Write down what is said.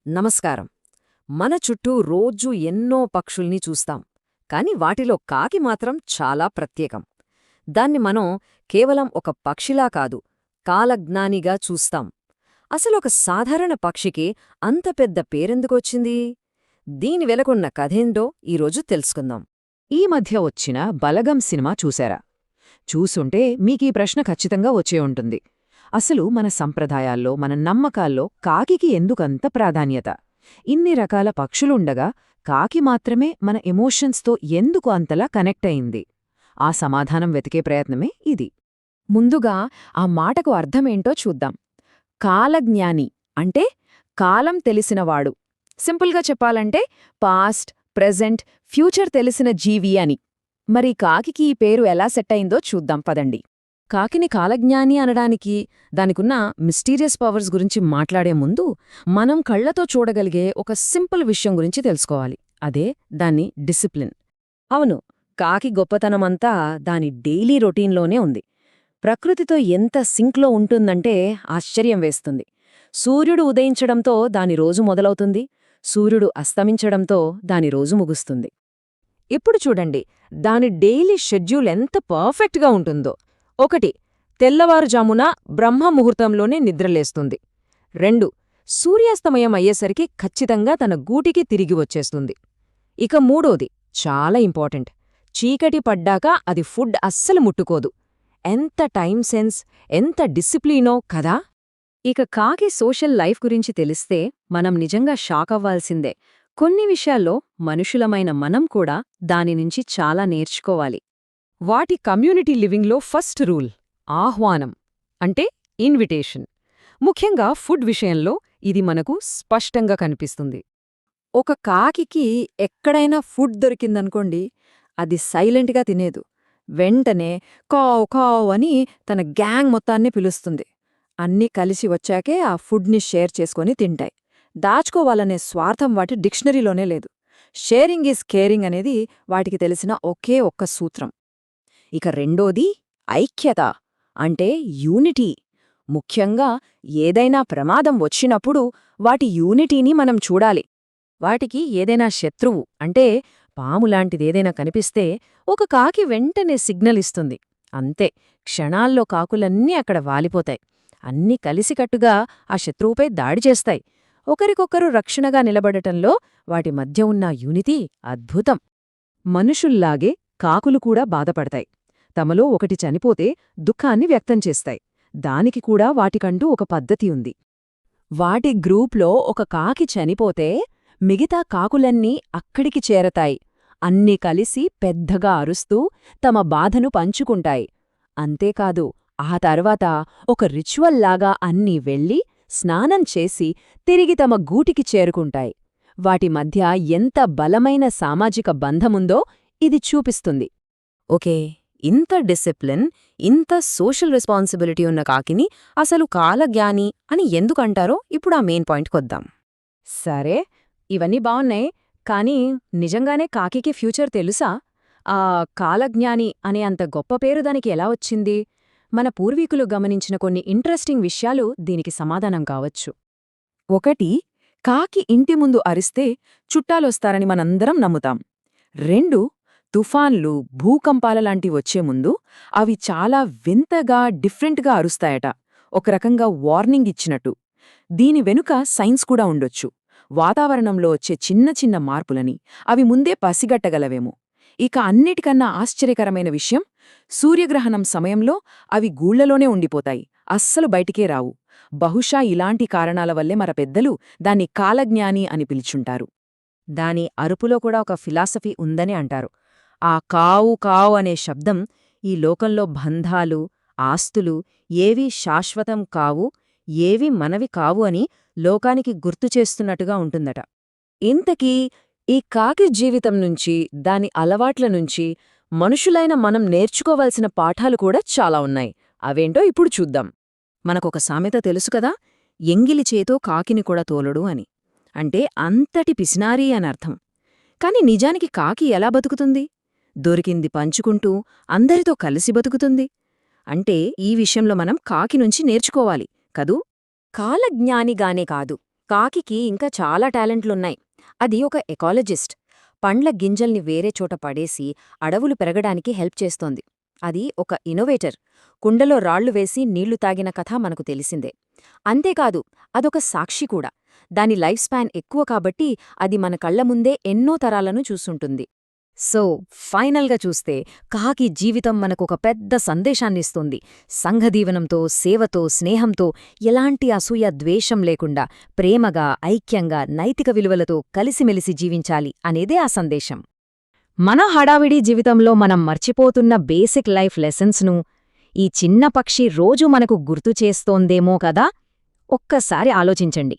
నమస్కారం. మన చుట్టూ రోజూ ఎన్నో పక్షుల్ని చూస్తాం, కాని వాటిలో కాకి మాత్రం చాలా ప్రత్యేకం. దాన్ని మనం కేవలం ఒక పక్షిలా కాదు, కాలజ్ఞానిగా చూస్తాం. అసలొక సాధారణ పక్షికి అంత పెద్ద పేరెందుకొచ్చింది? దీని వెనకున్న కథేంటో ఈరోజు తెలుసుకుందాం. ఈ మధ్య వచ్చిన బలగం సినిమా చూశారా? చూసుంటే మీకీ ప్రశ్న ఖచ్చితంగా వచ్చే ఉంటుంది. అసలు మన సంప్రదాయాల్లో, మన నమ్మకాల్లో కాకికి ఎందుకంత ప్రాధాన్యత? ఇన్ని రకాల పక్షులుండగా కాకి మాత్రమే మన ఎమోషన్స్తో ఎందుకు అంతలా కనెక్ట్ అయింది? ఆ సమాధానం వెతికే ప్రయత్నమే ఇది. ముందుగా ఆ మాటకు అర్థమేంటో చూద్దాం. కాలజ్ఞాని అంటే కాలం తెలిసినవాడు. సింపుల్గా చెప్పాలంటే పాస్ట్, ప్రెజెంట్, ఫ్యూచర్ తెలిసిన జీవి అని. మరి కాకికి ఈ పేరు ఎలా సెట్ అయిందో చూద్దాం పదండి. కాకిని కాలజ్ఞాని అనడానికి దానికున్న మిస్టీరియస్ పవర్స్ గురించి మాట్లాడే ముందు మనం కళ్లతో చూడగలిగే ఒక సింపుల్ విషయం గురించి తెలుసుకోవాలి. అదే దాని డిసిప్లిన్. అవును, కాకి గొప్పతనమంతా దాని డైలీ రొటీన్లోనే ఉంది. ప్రకృతితో ఎంత సింక్లో ఉంటుందంటే ఆశ్చర్యం వేస్తుంది. సూర్యుడు ఉదయించడంతో దాని రోజు మొదలవుతుంది, సూర్యుడు అస్తమించడంతో దాని రోజు ముగుస్తుంది. ఇప్పుడు చూడండి, దాని డైలీ షెడ్యూల్ ఎంత పర్ఫెక్ట్గా ఉంటుందో. 1. తెల్లవారుజామున బ్రహ్మముహూర్తంలోనే నిద్రలేస్తుంది. 2. సూర్యాస్తమయం అయ్యేసరికి ఖచ్చితంగా తన గూటికి తిరిగి వచ్చేస్తుంది. ఇక 3. చాలా ఇంపార్టెంట్, చీకటి పడ్డాక అది ఫుడ్ అస్సలు ముట్టుకోదు. ఎంత టైం సెన్స్, ఎంత డిసిప్లినో కదా! ఇక కాకి సోషల్ లైఫ్ గురించి తెలిస్తే మనం నిజంగా షాక్ అవ్వాల్సిందే. కొన్ని విషయాల్లో మనుషులమైన మనం కూడా దానినుంచి చాలా నేర్చుకోవాలి. వాటి కమ్యూనిటీ లివింగ్లో ఫస్ట్ రూల్ ఆహ్వానం, అంటే ఇన్విటేషన్. ముఖ్యంగా ఫుడ్ విషయంలో ఇది మనకు స్పష్టంగా కనిపిస్తుంది. ఒక కాకికి ఎక్కడైనా ఫుడ్ దొరికిందనుకోండి, అది సైలెంట్గా తినేదు. వెంటనే కావ్ కావ్ అని తన గ్యాంగ్ మొత్తాన్ని పిలుస్తుంది. అన్నీ కలిసి వచ్చాకే ఆ ఫుడ్ని షేర్ చేసుకొని తింటాయి. దాచుకోవాలనే స్వార్థం వాటి డిక్షనరీలోనే లేదు. షేరింగ్ ఈజ్ కేరింగ్ అనేది వాటికి తెలిసిన ఒకే ఒక్క సూత్రం. ఇక 2. ఐక్యత, అంటే యూనిటీ. ముఖ్యంగా ఏదైనా ప్రమాదం వచ్చినప్పుడు వాటి యూనిటీని మనం చూడాలి. వాటికి ఏదైనా శత్రువు అంటే పాములాంటిదేదైనా కనిపిస్తే ఒక కాకి వెంటనే సిగ్నల్ ఇస్తుంది. అంతే, క్షణాల్లో కాకులన్నీ అక్కడ వాలిపోతాయి. అన్నీ కలిసికట్టుగా ఆ శత్రువుపై దాడి చేస్తాయి. ఒకరికొకరు రక్షణగా నిలబడటంలో వాటి మధ్య ఉన్న యూనిటీ అద్భుతం. మనుషుల్లాగే కాకులు కూడా బాధపడతాయి. తమలో ఒకటి చనిపోతే దుఃఖాన్ని వ్యక్తం చేస్తాయి. దానికి కూడా వాటికంటూ ఒక పద్ధతి ఉంది. వాటి గ్రూప్లో ఒక కాకి చనిపోతే మిగతా కాకులన్నీ అక్కడికి చేరతాయి. అన్నీ కలిసి పెద్దగా అరుస్తూ తమ బాధను పంచుకుంటాయి. అంతేకాదు, ఆ తర్వాత ఒక రిచువల్లాగా అన్నీ వెళ్ళి స్నానం చేసి తిరిగి తమ గూటికి చేరుకుంటాయి. వాటి మధ్య ఎంత బలమైన సామాజిక బంధముందో ఇది చూపిస్తుంది. ఓకే, ఇంత డిసిప్లిన్, ఇంత సోషల్ రెస్పాన్సిబిలిటీ ఉన్న కాకిని అసలు కాలజ్ఞాని అని ఎందుకంటారో ఇప్పుడు ఆ మెయిన్ పాయింట్కొద్దాం. సరే, ఇవన్నీ బావున్నాయి, కానీ నిజంగానే కాకికి ఫ్యూచర్ తెలుసా? ఆ కాలజ్ఞాని అనే అంత గొప్ప పేరు దానికి ఎలా వచ్చింది? మన పూర్వీకులు గమనించిన కొన్ని ఇంట్రెస్టింగ్ విషయాలు దీనికి సమాధానం కావచ్చు. 1. కాకి ఇంటి ముందు అరిస్తే చుట్టాలొస్తారని మనందరం నమ్ముతాం. 2. తుఫాన్లు, భూకంపాలలాంటి వచ్చే ముందు అవి చాలా వింతగా, డిఫరెంట్గా అరుస్తాయట, ఒక రకంగా వార్నింగ్ ఇచ్చినట్టు. దీని వెనుక సైన్స్ కూడా ఉండొచ్చు. వాతావరణంలో వచ్చే చిన్న చిన్న మార్పులని అవి ముందే పసిగట్టగలవేమో. ఇక అన్నిటికన్నా ఆశ్చర్యకరమైన విషయం, సూర్యగ్రహణం సమయంలో అవి గూళ్లలోనే ఉండిపోతాయి, అస్సలు బయటికే రావు. బహుశా ఇలాంటి కారణాల వల్లే మన పెద్దలు దాన్ని కాలజ్ఞాని అని పిలుచుంటారు. దాని అరుపులో కూడా ఒక ఫిలాసఫీ ఉందని అంటారు. ఆ కావు కావు అనే శబ్దం ఈ లోకంలో బంధాలు, ఆస్తులు ఏవీ శాశ్వతం కావు, ఏవీ మనవి కావు అని లోకానికి గుర్తుచేస్తున్నట్టుగా ఉంటుందట. ఇంతకీ ఈ కాకి జీవితం నుంచి, దాని అలవాట్ల నుంచి మనుషులైన మనం నేర్చుకోవాల్సిన పాఠాలు కూడా చాలా ఉన్నాయి. అవేంటో ఇప్పుడు చూద్దాం. మనకొక సామెత తెలుసు కదా, ఎంగిలి చేతో కాకిని కూడా తోలడు అని. అంటే అంతటి పిసినారీ అనర్థం. కాని నిజానికి కాకి ఎలా బతుకుతుంది? దొరికింది పంచుకుంటూ అందరితో కలిసి బతుకుతుంది. అంటే ఈ విషయంలో మనం కాకి నుంచి నేర్చుకోవాలి కదూ? కాలజ్ఞానిగానే కాదు, కాకికి ఇంకా చాలా టాలెంట్లున్నాయి. అది ఒక ఎకాలజిస్ట్. పండ్ల గింజల్ని వేరే చోట పడేసి అడవులు పెరగడానికి హెల్ప్ చేస్తోంది. అది ఒక ఇన్నోవేటర్. కుండలో రాళ్లు వేసి నీళ్లు తాగిన కథ మనకు తెలిసిందే. అంతేకాదు, అదొక సాక్షి కూడా. దాని లైఫ్ స్పాన్ ఎక్కువ కాబట్టి అది మన కళ్ల ముందే ఎన్నో తరాలను చూసుంటుంది. సో, ఫైనల్గా చూస్తే కాకి జీవితం మనకొక పెద్ద సందేశాన్నిస్తుంది. సంఘదీవనంతో, సేవతో, స్నేహంతో, ఎలాంటి అసూయ ద్వేషం లేకుండా ప్రేమగా, ఐక్యంగా, నైతిక విలువలతో కలిసిమెలిసి జీవించాలి అనేదే ఆ సందేశం. మన హడావిడి జీవితంలో మనం మర్చిపోతున్న బేసిక్ లైఫ్ లెసన్స్ను ఈ చిన్న పక్షి రోజూ మనకు గుర్తు చేస్తోందేమో కదా. ఒక్కసారి ఆలోచించండి.